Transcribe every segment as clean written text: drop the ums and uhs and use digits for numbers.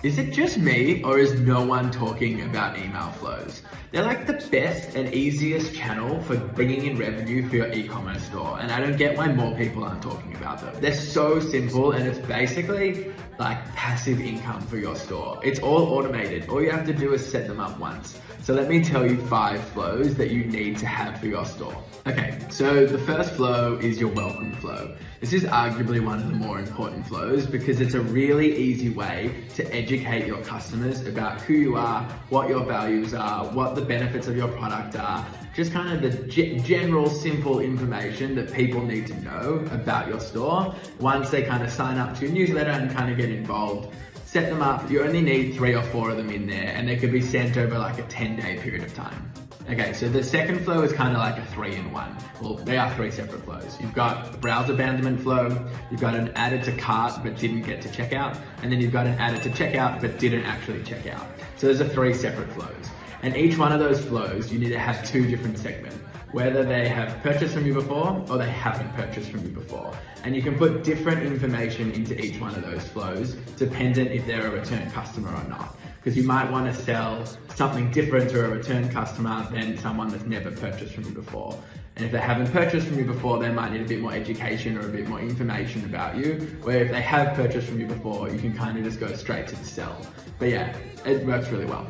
Is it just me, or is no one talking about email flows? They're like the best and easiest channel for bringing in revenue for your e-commerce store, and I don't get why more people aren't talking about them. They're so simple, and it's basically like passive income for your store. It's all automated. All you have to do is set them up once. So let me tell you 5 flows that you need to have for your store. Okay, so the first flow is your welcome flow. This is arguably one of the more important flows because it's a really easy way to educate your customers about who you are, what your values are, what the benefits of your product are, just kind of the general simple information that people need to know about your store. Once they kind of sign up to your newsletter and kind of get involved, set them up. You only need 3 or 4 of them in there, and they could be sent over like a 10-day period of time. Okay, so the second flow is kind of like a 3-in-1. Well, they are 3 separate flows. You've got a browser abandonment flow, you've got an added to cart but didn't get to checkout, and then you've got an added to checkout but didn't actually check out. So those are 3 separate flows. And each one of those flows, you need to have 2 different segments, whether they have purchased from you before or they haven't purchased from you before. And you can put different information into each one of those flows, dependent if they're a return customer or not. Because you might want to sell something different to a return customer than someone that's never purchased from you before. And if they haven't purchased from you before, they might need a bit more education or a bit more information about you. Where if they have purchased from you before, you can kind of just go straight to the sell. But yeah, it works really well.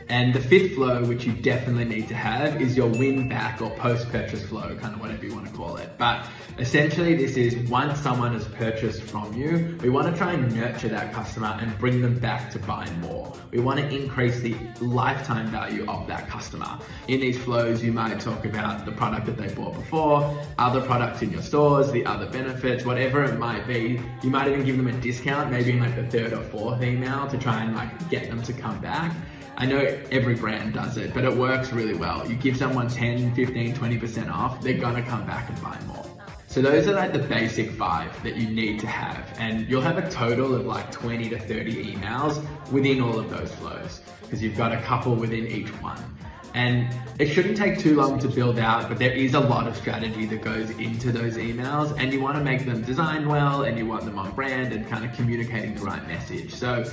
And the 5th flow, which you definitely need to have, is your win back or post-purchase flow, kind of whatever you want to call it. But essentially this is once someone has purchased from you, we want to try and nurture that customer and bring them back to buy more. We want to increase the lifetime value of that customer. In these flows, you might talk about the product that they bought before, other products in your stores, the other benefits, whatever it might be. You might even give them a discount, maybe in like the 3rd or 4th email to try and like get them to come back. I know every brand does it, but it works really well. You give someone 10, 15, 20% off, they're gonna come back and buy more. So those are like the basic 5 that you need to have. And you'll have a total of like 20 to 30 emails within all of those flows, because you've got a couple within each one. And it shouldn't take too long to build out, but there is a lot of strategy that goes into those emails, and you want to make them designed well, and you want them on brand and kind of communicating the right message. So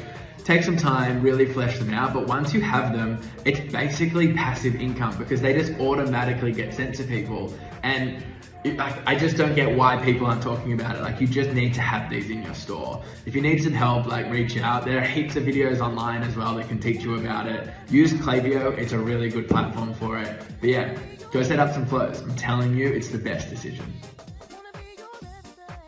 take some time, really flesh them out, but once you have them, it's basically passive income because they just automatically get sent to people. And I just don't get why people aren't talking about it. Like, you just need to have these in your store. If you need some help, like, reach out. There are heaps of videos online as well that can teach you about it. Use Klaviyo, it's a really good platform for it. But yeah, go set up some flows. I'm telling you, it's the best decision.